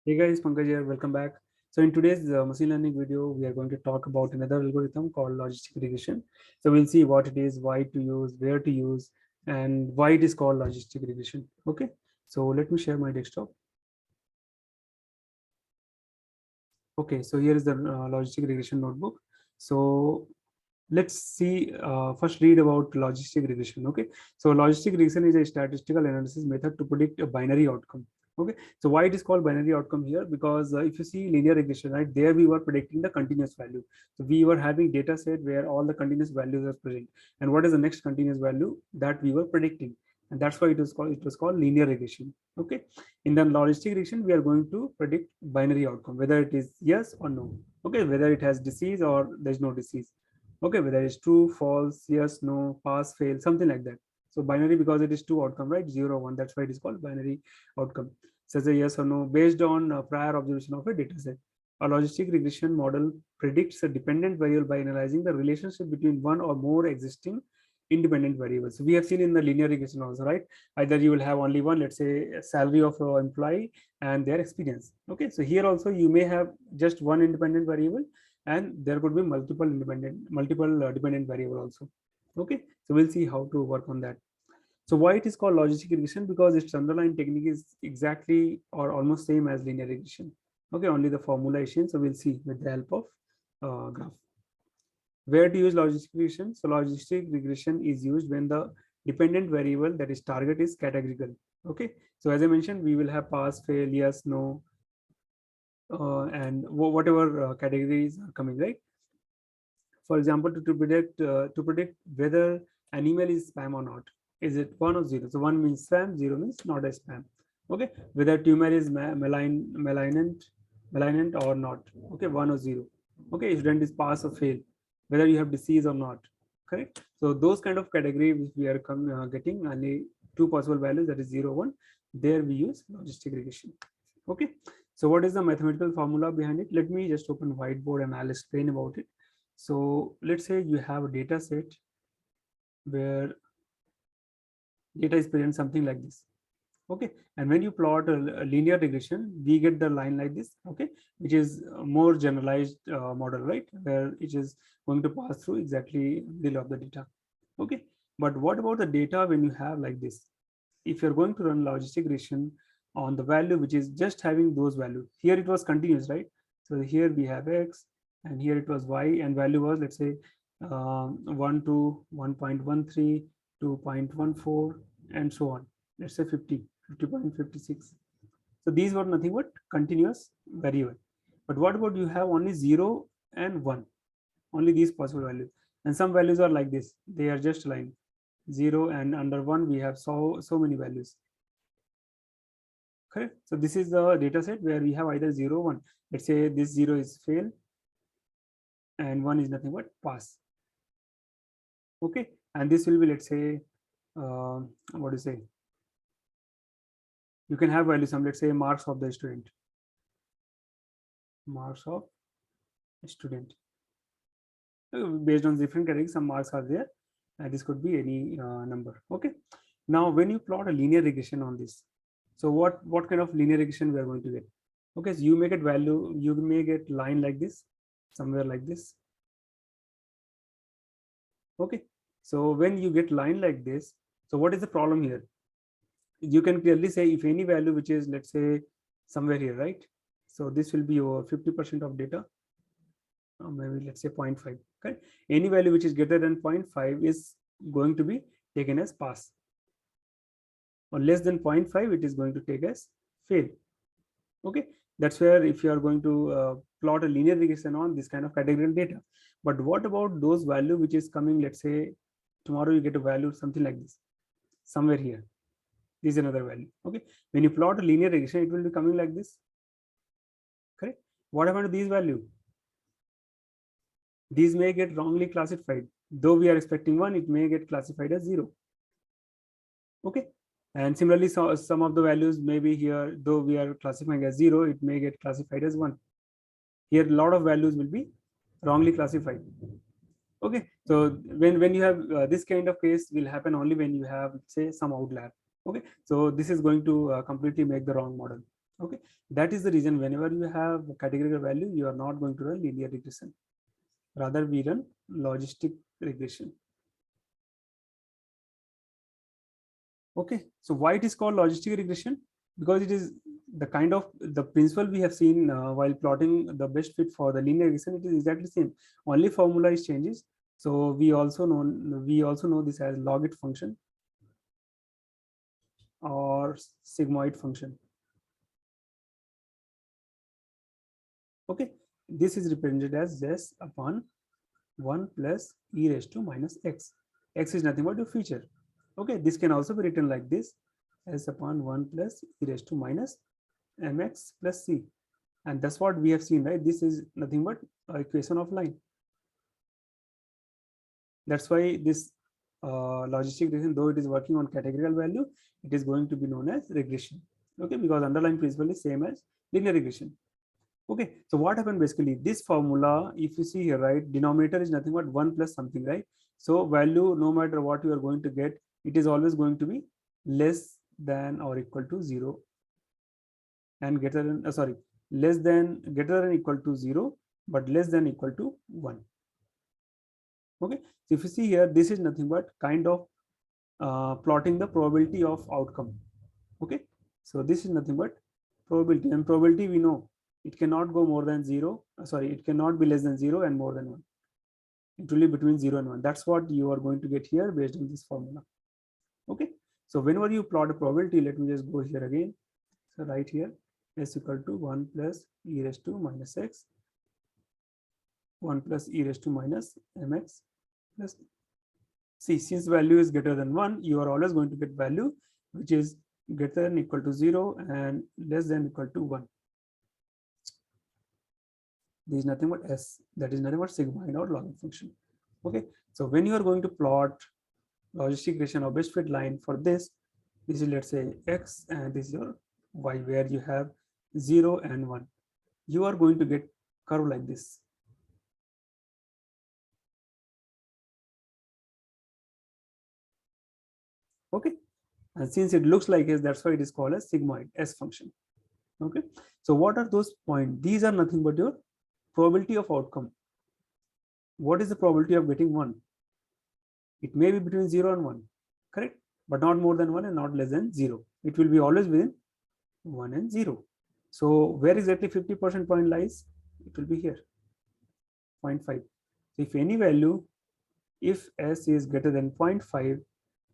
Hey guys, Pankaj here. Welcome back. So in today's machine learning video, we are going to talk about another algorithm called logistic regression. So we'll see what it is, why to use, where to use, and why it is called logistic regression. Okay. So let me share my desktop. Okay. So here is the logistic regression notebook. So let's see, first read about logistic regression. Okay, so logistic regression is a statistical analysis method to predict a binary outcome. Okay, so why it is called binary outcome here? Because if you see linear regression, right, there we were predicting the continuous value. So we were having data set where all the continuous values are present, and what is the next continuous value that we were predicting, and that's why it was called linear regression. Okay, in the logistic regression we are going to predict binary outcome, whether it is yes or no. Okay, whether it has disease or there's no disease. Okay, whether it's true, false, yes, no, pass, fail, something like that. So binary, because it is two outcome, right? 0 1, that's why it is called binary outcome. Says a yes or no based on prior observation of a data set. A logistic regression model predicts a dependent variable by analyzing the relationship between one or more existing independent variables. So we have seen in the linear regression also, right? Either you will have only one, let's say salary of an employee and their experience. Okay, so here also you may have just one independent variable, and there could be multiple dependent variable also. Okay, so we'll see how to work on that. So why it is called logistic regression? Because its underlying technique is exactly or almost same as linear regression. Okay, only the formula is changed. So we'll see with the help of graph. Where to use logistic regression? So logistic regression is used when the dependent variable, that is target, is categorical. Okay, so as I mentioned, we will have pass, fail, yes, no, and whatever categories are coming, right? For example, to predict whether an email is spam or not. Is it one or zero? So one means spam, zero means not a spam. Okay, whether tumor is malignant or not. Okay, one or zero. Okay, if student is pass or fail, whether you have disease or not. Correct. So those kind of category which we are getting only two possible values, that is 0 1. There we use logistic regression. Okay, so what is the mathematical formula behind it? Let me just open whiteboard and I'll explain about it. So let's say you have a data set where data is present something like this. Okay, and when you plot a linear regression, we get the line like this. Okay, which is a more generalized model, right, where it is going to pass through exactly middle of the data. Okay, but what about the data when you have like this? If you're going to run logistic regression on the value which is just having those values, here it was continuous, right? So here we have x, and here it was y, and value was, let's say, 1 to 1.13, 2.14, and so on. Let's say 50, 50.56. So these were nothing but continuous variable. But what about you have only 0 and 1, only these possible values, and some values are like this, they are just line 0, and under 1 we have so many values. Correct. So this is the data set where we have either 0 1. Let's say this 0 is fail and 1 is nothing but pass. Okay, and this will be, let's say, what do you say, you can have value some, let's say, marks of the student, marks of student. Based on different categories, some marks are there, and this could be any number. Okay, now when you plot a linear regression on this, so what kind of linear regression we are going to get? Okay, so you may get value, you may get line like this, somewhere like this. Okay, so when you get line like this, so what is the problem here? You can clearly say if any value which is, let's say, somewhere here, right? So this will be over 50% of data, maybe let's say 0.5. Okay, any value which is greater than 0.5 is going to be taken as pass, or less than 0.5 it is going to take as fail. Okay, that's where if you are going to plot a linear regression on this kind of categorical data. But what about those value which is coming, let's say tomorrow you get a value something like this, somewhere here, this is another value. Okay, when you plot a linear regression, it will be coming like this. Correct. What happened to these value? These may get wrongly classified, though we are expecting 1, it may get classified as 0. Okay, and similarly, so some of the values may be here, though we are classifying as 0, it may get classified as 1. Here a lot of values will be wrongly classified. Okay, so when you have this kind of case will happen only when you have, say, some outlier. Okay, so this is going to completely make the wrong model. Okay, that is the reason whenever you have a categorical value, you are not going to run linear regression. Rather, we run logistic regression. Okay, so why it is called logistic regression? Because it is the kind of the principle we have seen while plotting the best fit for the linear regression. It is exactly same. Only formula is changes. So we also know this as Logit function or sigmoid function. Okay, this is represented as s upon 1 plus e raised to minus x. X is nothing but a feature. Okay, this can also be written like this, s upon 1 plus e raised to minus mx plus c. And that's what we have seen, right? This is nothing but equation of line. That's why this logistic regression, though it is working on categorical value, it is going to be known as regression. Okay, because underlying principle is same as linear regression. Okay, so what happened basically, this formula, if you see here, right, denominator is nothing but 1 plus something, right? So value, no matter what you are going to get, it is always going to be less than or equal to 0 and greater than less than, greater than equal to 0 but less than equal to 1. Okay, so if you see here, this is nothing but kind of plotting the probability of outcome. Okay, so this is nothing but probability, and probability we know it cannot go more than 0, it cannot be less than 0 and more than 1. It will be between 0 and 1. That's what you are going to get here based on this formula. Okay, so whenever you plot a probability, let me just go here again. So right here, s equal to 1 plus e raised to minus x, 1 plus e raised to minus mx plus c. Since value is greater than 1, you are always going to get value which is greater than equal to 0 and less than equal to 1. This is nothing but s, that is nothing but sigmoid or logit function. Okay, so when you are going to plot logistic regression or best fit line for this is, let's say, x and this is your y, where you have 0 and 1, you are going to get curve like this. Okay, and since it looks like this, that's why it is called as sigmoid s function. Okay, so what are those points? These are nothing but your probability of outcome. What is the probability of getting 1? It may be between 0 and 1, correct, but not more than 1 and not less than 0. It will be always within 1 and 0. So where exactly 50% point lies? It will be here, 0.5. So if any value, if s is greater than 0.5,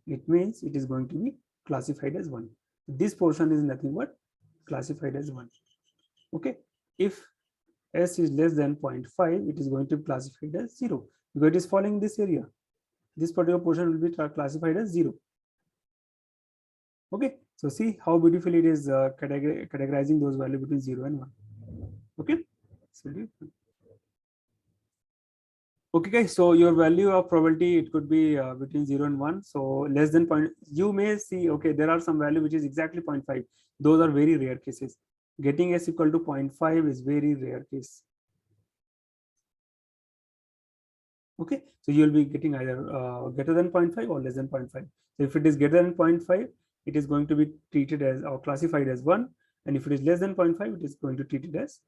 it means it is going to be classified as 1. This portion is nothing but classified as 1. Okay, if s is less than 0.5, it is going to be classified as 0 because it is falling in this area. This particular portion will be classified as 0. Okay, so see how beautifully it is categorizing those values between 0 and 1. Okay, so okay guys, so your value of probability, it could be between 0 and 1. So less than point, you may see, okay, there are some value which is exactly 0.5. Those are very rare cases. Getting s equal to 0.5 is very rare case. Okay, so you will be getting either greater than 0.5 or less than 0.5. So if it is greater than 0.5, it is going to be treated as or classified as 1, and if it is less than 0.5, it is going to treat it as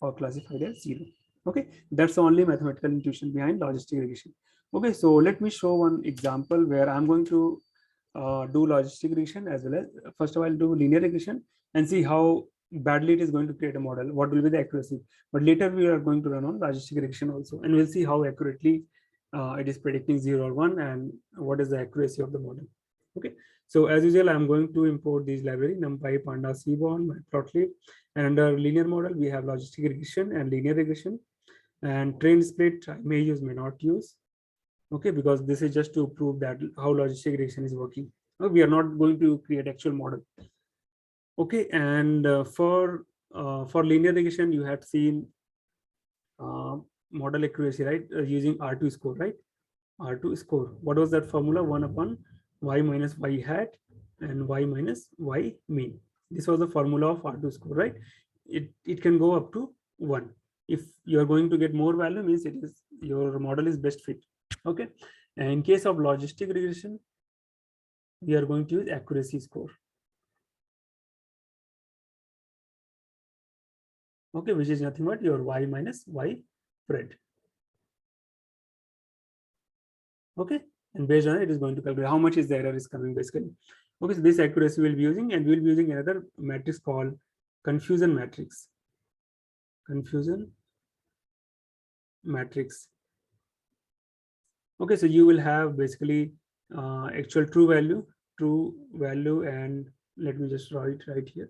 or classified as 0. Okay, that's the only mathematical intuition behind logistic regression. Okay, so let me show one example where I'm going to do logistic regression as well as, first of all, I'll do linear regression and see how badly it is going to create a model, what will be the accuracy. But later we are going to run on logistic regression also, and we'll see how accurately it is predicting 0 or 1 and what is the accuracy of the model. Okay, so as usual, I'm going to import these library NumPy, Pandas, Seaborn, Matplotlib, and under linear model we have logistic regression and linear regression, and train split I may use, may not use. Okay, because this is just to prove that how logistic regression is working. We are not going to create actual model. Okay, and for linear regression, you have seen model accuracy, right? Using R2 score, right? R2 score. What was that formula? 1 upon y minus y hat and y minus y mean. This was the formula of R2 score, right? It can go up to 1. If you are going to get more value, means it is your model is best fit. Okay, and in case of logistic regression, we are going to use accuracy score. okay, which is nothing but your y minus y spread. Okay, and based on it is going to calculate how much is the error is coming basically. Okay, so this accuracy we'll be using, and we'll be using another matrix called confusion matrix. Confusion matrix. Okay, so you will have basically actual true value, and let me just write right here.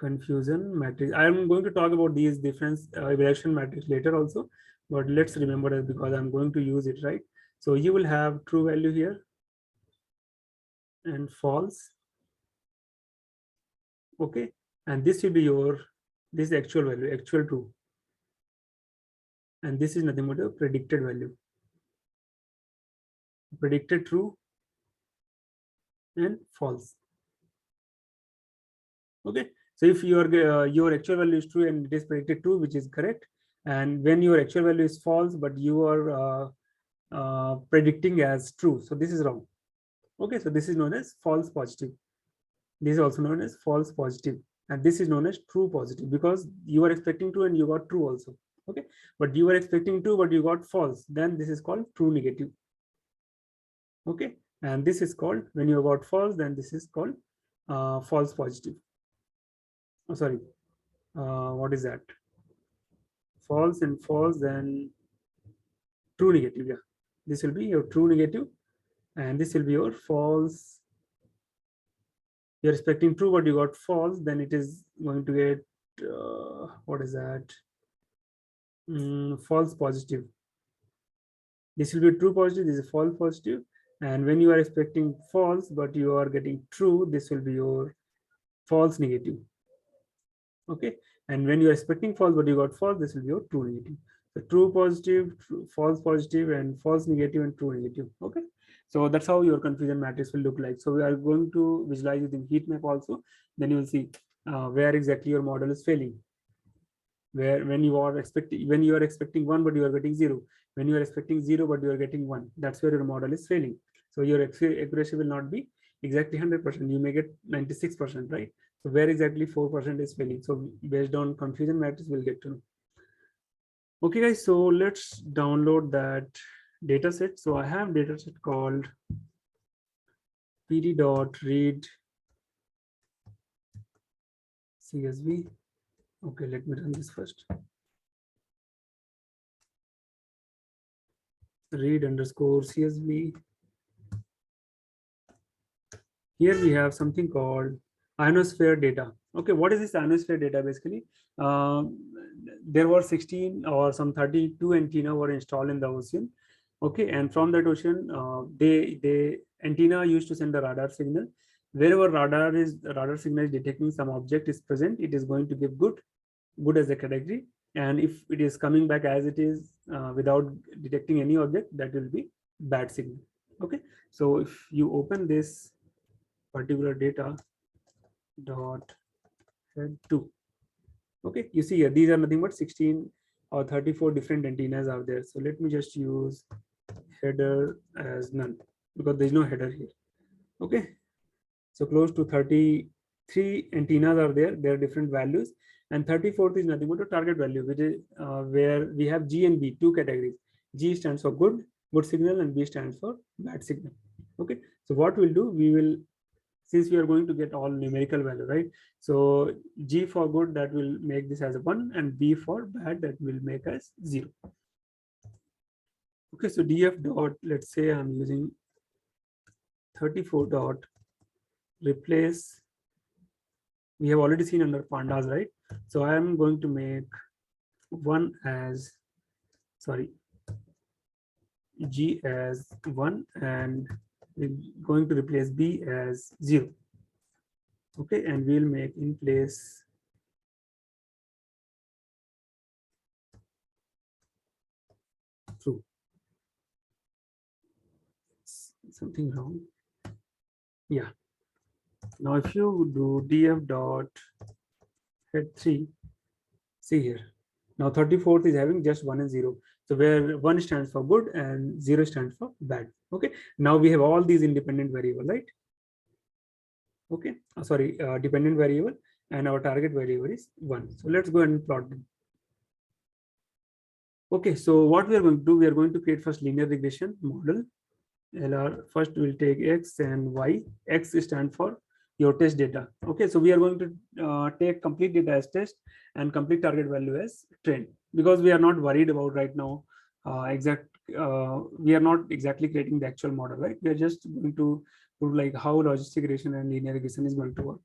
Confusion matrix. I am going to talk about these difference evaluation matrix later also, but let's remember it because I'm going to use it, right? So you will have true value here and false. Okay, and this will be your this actual value, actual true, and this is nothing but a predicted value, predicted true and false. Okay, so if your actual value is true and it is predicted true, which is correct, and when your actual value is false but you are predicting as true, so this is wrong. Okay, so this is known as false positive. This is also known as false positive, and this is known as true positive because you are expecting true and you got true also. Okay, but you were expecting true but you got false, then this is called true negative. Okay, and this is called, when you got false, then this is called false positive. Oh, sorry, what is that? False and false, then true negative. Yeah, this will be your true negative, and this will be your false. You're expecting true but you got false, then it is going to get what is that? False positive. This will be true positive, this is false positive, and when you are expecting false but you are getting true, this will be your false negative. Okay, and when you are expecting false but you got false, this will be your true negative. So true positive, false positive, and false negative, and true negative. Okay, so that's how your confusion matrix will look like. So we are going to visualize using heat map also. Then you will see where exactly your model is failing. Where when you are expecting 1 but you are getting 0, when you are expecting 0 but you are getting 1, that's where your model is failing. So your accuracy will not be exactly 100%, you may get 96%, right? So where exactly 4% is failing, so based on confusion matrix we'll get to know. Okay guys, so let's download that data set. So I have data set called pd.read csv. Okay, let me run this first. Read underscore csv. Here we have something called Ionosphere Data. Okay, what is this Ionosphere Data basically? There were 16 or some 32 antenna were installed in the ocean. Okay, and from that ocean, they antenna used to send the radar signal. Wherever radar signal is detecting some object is present, it is going to give good as a category. And if it is coming back as it is without detecting any object, that will be bad signal. Okay, so if you open this particular data dot head 2, okay, you see here these are nothing but 16 or 34 different antennas are there. So let me just use header as none because there is no header here. Okay, so close to 33 antennas are there. There are different values, and 34th is nothing but a target value, which is where we have G and B, two categories. G stands for good signal, and B stands for bad signal. Okay, so what we'll do, we will, since we are going to get all numerical value, right? So G for good, that will make this as a 1, and B for bad, that will make as 0. Okay, so df dot, let's say I'm using 34 dot replace. We have already seen under pandas, right? So I am going to make 1 as, sorry, G as 1, and we're going to replace B as 0. Okay, and we'll make in place true. Something wrong. Yeah. Now if you do df dot head 3, see here. Now 34th is having just 1 and 0. So where 1 stands for good and 0 stands for bad. Okay. Now we have all these independent variable, right? Okay. Sorry, dependent variable. and our target variable is 1. So let's go and plot them. Okay, so what we are going to do, we are going to create first linear regression model. LR, first we'll take X and Y. X stand for your test data. Okay, so we are going to take complete data as test and complete target value as trend, because we are not worried about right now we are not exactly creating the actual model, right? We are just going to put like how logistic regression and linear regression is going to work.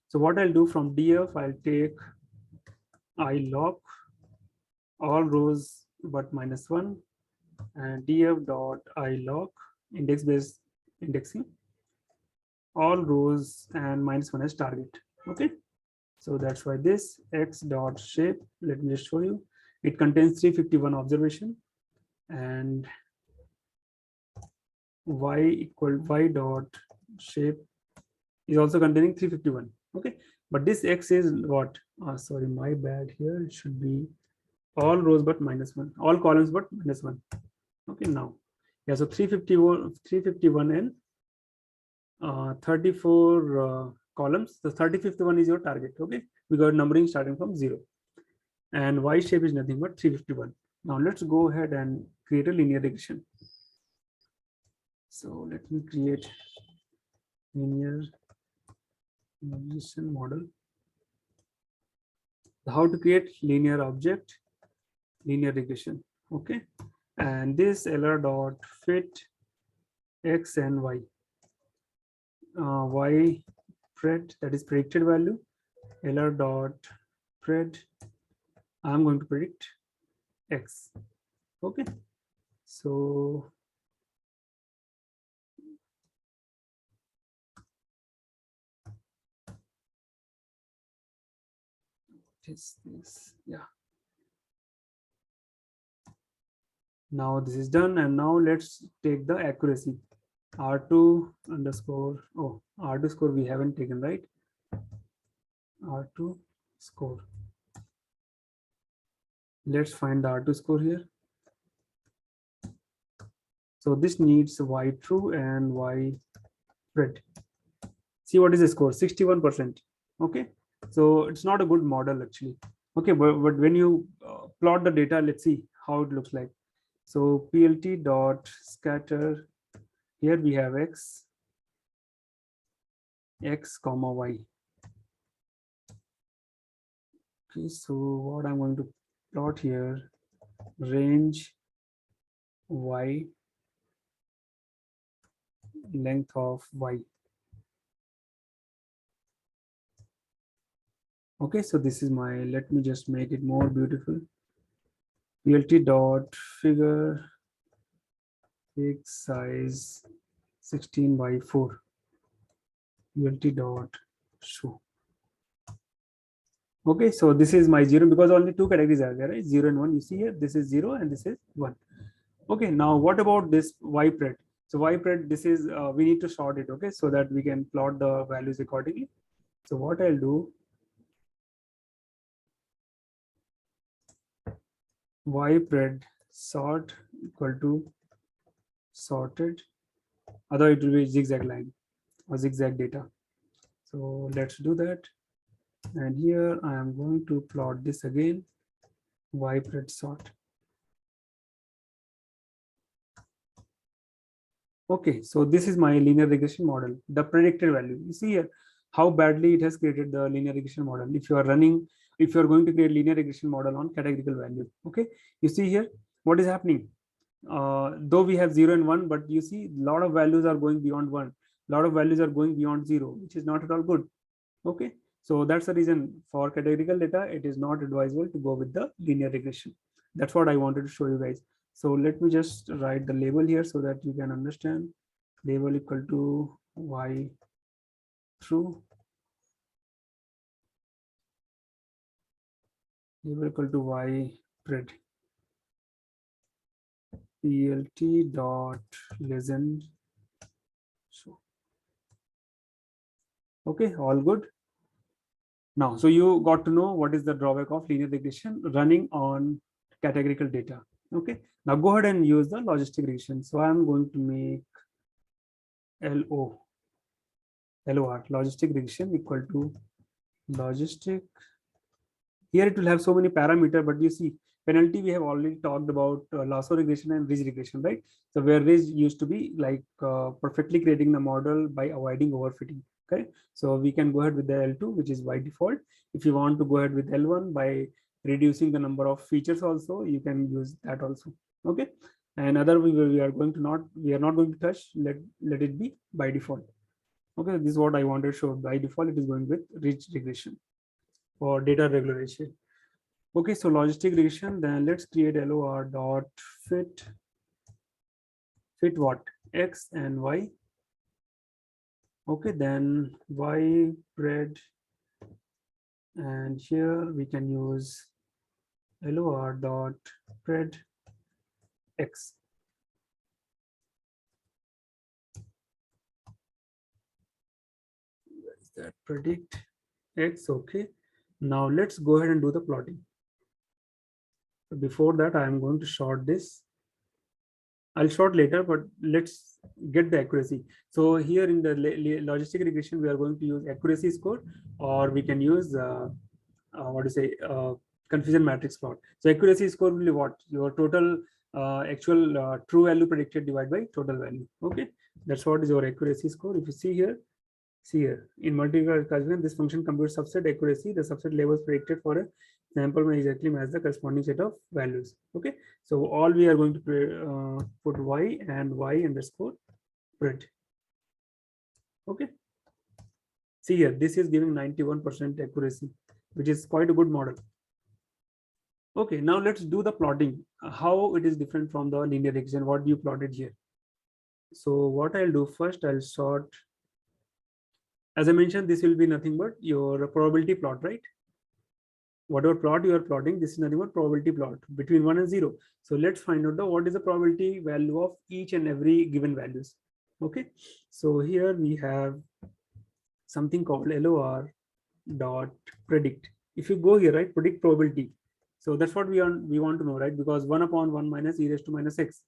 So what I'll do, from df, I'll take ilog all rows but -1, and df dot ilog index based indexing all rows and -1 as target. Okay, so that's why this x dot shape, let me just show you, it contains 351 observation, and y dot shape is also containing 351. Okay, but this x is what, sorry, my bad, here it should be all rows but -1, all columns but -1. Okay, now yeah, so 351 and 34 columns. The 35th one is your target. Okay, we got numbering starting from 0, and y shape is nothing but 351. Now let's go ahead and create a linear regression. So let me create linear regression model. How to create linear object, linear regression. Okay, and this lr dot fit x and y. Y pred, that is predicted value, lr dot pred, I'm going to predict x. Okay, so this, yeah. Now this is done, and now let's take the accuracy. R2 underscore, oh, R2 score we haven't taken, right? R2 score. Let's find the R2 score here. So this needs y true and y pred. See what is the score? 61%. Okay, so it's not a good model actually. Okay, but when you plot the data, let's see how it looks like. So plt dot scatter, here we have x comma y. Okay, so what I'm going to plot here, range y, length of y. Okay, so this is my, let me just make it more beautiful. plt dot figure fix size 16 by 4, plt dot show. Okay, so this is my 0, because only two categories are there, right? 0 and 1. You see here, this is 0 and this is 1. Okay, now what about this y pred? So y pred, this is we need to sort it, okay, so that we can plot the values accordingly. So what I'll do, y pred sort equal to sorted, otherwise it will be zigzag line or zigzag data. So let's do that. And here I am going to plot this again, y pred sort. Okay, so this is my linear regression model, the predicted value. You see here how badly it has created the linear regression model. If you are running, if you are going to create linear regression model on categorical value, okay, you see here what is happening. Though we have 0 and 1, but you see a lot of values are going beyond 1, a lot of values are going beyond 0, which is not at all good. Okay, so that's the reason for categorical data, it is not advisable to go with the linear regression. That's what I wanted to show you guys. So let me just write the label here so that you can understand. Label equal to y true, label equal to y pred, plt dot legend. So okay, all good. Now, so you got to know what is the drawback of linear regression running on categorical data. Okay, now go ahead and use the logistic regression. So I'm going to make LOR, logistic regression, equal to logistic. Here it will have so many parameter, but you see penalty we have already talked about lasso regression and ridge regression, right? So where ridge used to be like perfectly creating the model by avoiding overfitting. Okay, so we can go ahead with the L2, which is by default. If you want to go ahead with L1 by reducing the number of features also, you can use that also. Okay, and other we are going to not, we are not going to touch, let it be by default. Okay, this is what I wanted to show. By default it is going with ridge regression for data regularization. Okay, so logistic regression, then let's create LOR dot fit what, X and Y. Okay, then Y bread, and here we can use LOR dot bread X. Where is that predict X? Okay, now let's go ahead and do the plotting. Before that, I am going to short this. I'll short later, but let's get the accuracy. So here in the logistic regression, we are going to use accuracy score, or we can use what to say, confusion matrix plot. So accuracy score will be what, your total actual true value predicted divided by total value. Okay, that's what is your accuracy score. If you see here, in multi-variable calculation, this function computes subset accuracy. The subset labels predicted for a sample may exactly match the corresponding set of values. Okay, so all we are going to put y and y underscore print. Okay, see here, this is giving 91% accuracy, which is quite a good model. Okay, now let's do the plotting. How it is different from the linear regression, what you plotted here. So what I'll do first, I'll sort. As I mentioned, this will be nothing but your probability plot, right? Whatever plot you are plotting, this is nothing but probability plot between 1 and 0. So let's find out what is the probability value of each and every given values. Okay, so here we have something called LOR dot predict. If you go here, right, predict probability. So that's what we want to know, right? Because 1 upon 1 minus e raised to minus x,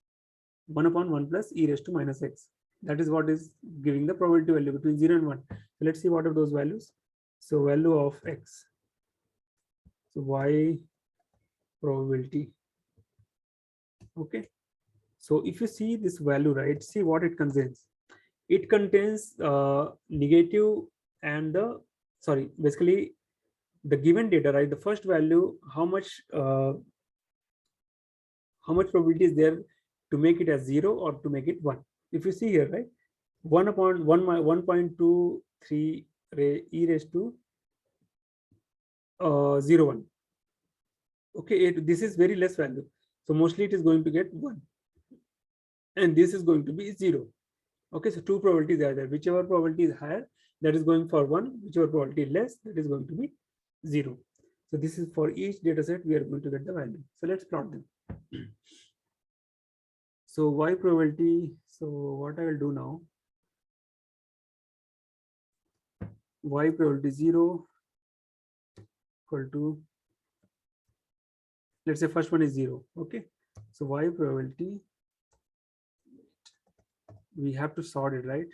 1 upon 1 plus e raised to minus x. That is what is giving the probability value between 0 and 1. So let's see what are those values. So value of x. So y probability. Okay. So if you see this value, right, see what it contains. It contains negative and the, sorry, basically the given data, right? The first value, how much probability is there to make it as 0 or to make it 1. If you see here, right, 1 upon 1 1.23 e raised to 0 1. Okay, this is very less value, so mostly it is going to get 1, and this is going to be 0. Okay, so two probabilities are there. Whichever probability is higher, that is going for 1. Whichever probability is less, that is going to be 0. So this is for each data set we are going to get the value. So let's plot them. So y probability, so what I will do now, y probability 0 equal to, let's say first one is 0. Okay, so y probability, we have to sort it, right?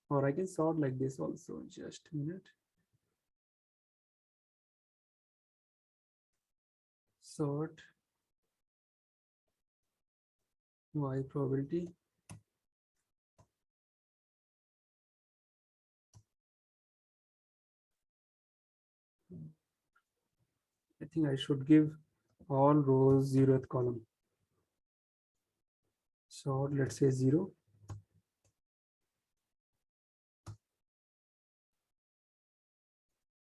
Or I can sort like this also, just a minute. Sort y probability. I think I should give all rows 0th column. So let's say 0.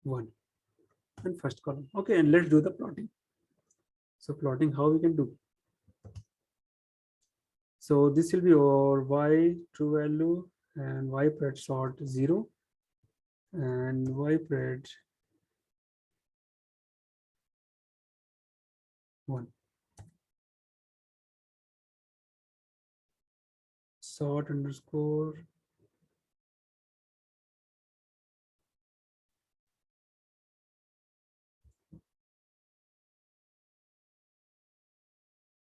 One and first column. Okay, and let's do the plotting. So plotting, how we can do. So this will be our y true value and y pred sort 0 and y pred 1. Sort underscore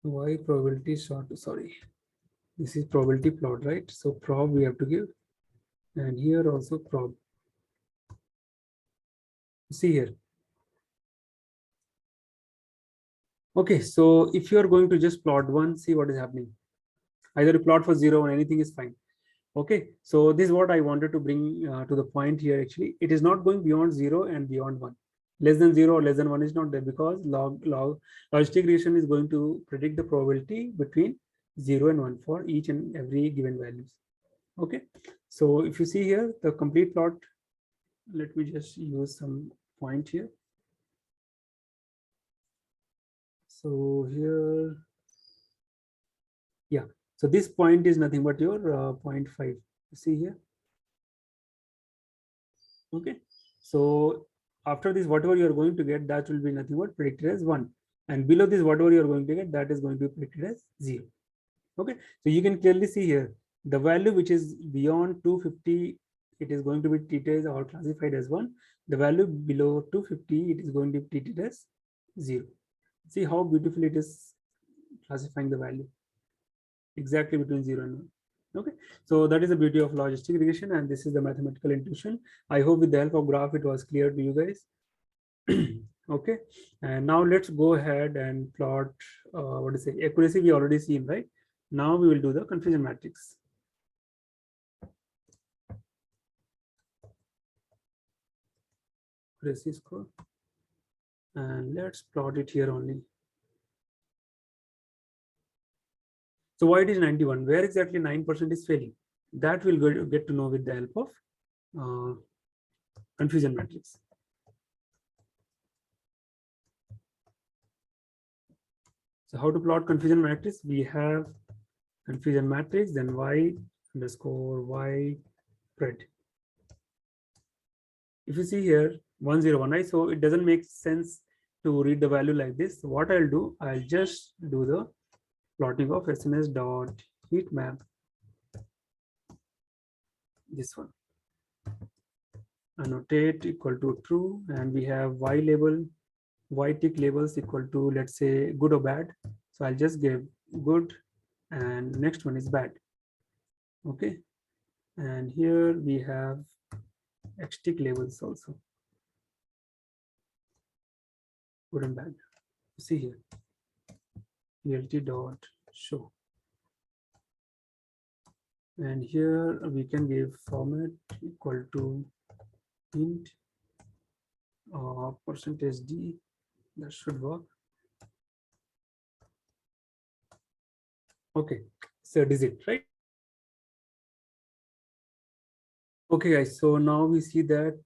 y probability sort, sorry, this is probability plot, right? So prob we have to give, and here also prob. See here. Okay, so if you are going to just plot one, see what is happening. Either you plot for 0 or anything is fine. Okay, so this is what I wanted to bring to the point here. Actually, it is not going beyond 0 and beyond 1. Less than 0 or less than 1 is not there, because logistic regression is going to predict the probability between 0 and 1 for each and every given values. Okay, so if you see here the complete plot, let me just use some point here. So here, yeah, so this point is nothing but your 0.5. You see here. Okay, so after this, whatever you are going to get, that will be nothing but predicted as 1, and below this, whatever you are going to get, that is going to be predicted as 0. Okay, so you can clearly see here the value which is beyond 250, it is going to be treated or classified as 1. The value below 250, it is going to be treated as 0. See how beautiful it is classifying the value exactly between 0 and 1. Okay, so that is the beauty of logistic regression, and this is the mathematical intuition. I hope with the help of graph it was clear to you guys. Okay, and now let's go ahead and plot what is it, accuracy we already seen, right? Now we will do the confusion matrix. Accuracy score, and let's plot it here only. So why it is 91? Where exactly 9% is failing? That we'll get to know with the help of confusion matrix. So how to plot confusion matrix? We have confusion matrix, then y underscore y spread. If you see here 101, right? So it doesn't make sense to read the value like this. So what I'll do, I'll just do the plotting of SNS dot heat map. This one. Annotate equal to true, and we have y label, y tick labels equal to, let's say, good or bad. So I'll just give good, and next one is bad. Okay, and here we have x tick labels also, good and bad. See here, ELT dot show, and here we can give format equal to int percentage %d. That should work. Okay, so digit, right? Okay, guys, so now we see that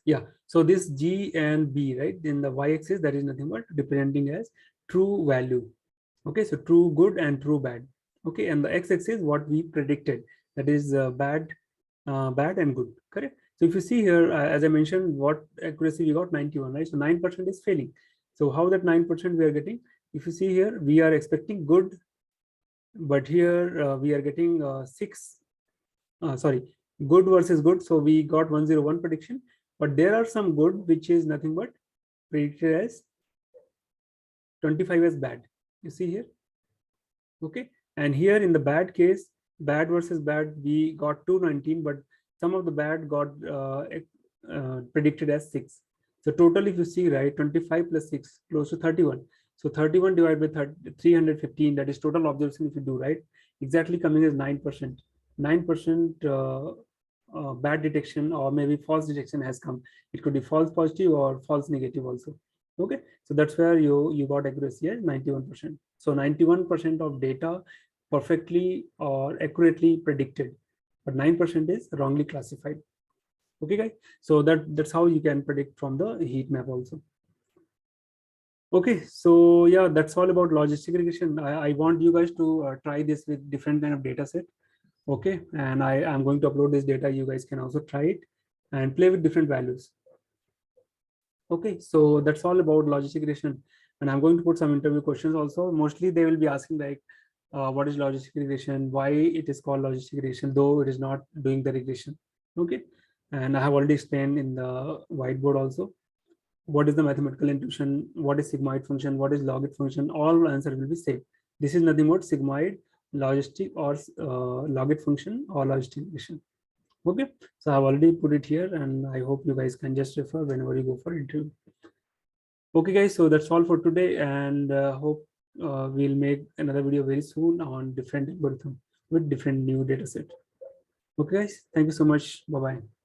yeah, so this G and B, right, in the y-axis, that is nothing but representing as true value. Okay, so true good and true bad. Okay, and the x-axis what we predicted, that is bad and good, correct? So if you see here, as I mentioned, what accuracy we got, 91, right? So 9% is failing. So how that 9% we are getting? If you see here, we are expecting good, but here we are getting good versus good. So we got 101 prediction, but there are some good which is nothing but predicted as 25 as bad. You see here. Okay, and here in the bad case, bad versus bad, we got 219, but some of the bad got predicted as 6. So total, if you see, right, 25 plus 6, close to 31. So 31 divided by 315, that is total observation if you do, right, exactly coming as 9%. 9% bad detection or maybe false detection has come. It could be false positive or false negative also. Okay, so that's where you got accuracy at 91%. So 91% of data perfectly or accurately predicted, but 9% is wrongly classified. Okay, guys, so that's how you can predict from the heat map also. Okay, so yeah, that's all about logistic regression. I want you guys to try this with different kind of data set. Okay, and I am going to upload this data. You guys can also try it and play with different values. Okay, so that's all about logistic regression, and I'm going to put some interview questions also. Mostly they will be asking like, what is logistic regression, why it is called logistic regression, though it is not doing the regression. Okay, and I have already explained in the whiteboard also what is the mathematical intuition, what is sigmoid function, what is logit function. All answer will be same. This is nothing but sigmoid, logistic, or logit function or logistic regression. Okay, so I've already put it here, and I hope you guys can just refer whenever you go for interview. Okay, guys, so that's all for today, and hope we'll make another video very soon on different algorithm with different new data set. Okay, guys, thank you so much. Bye bye.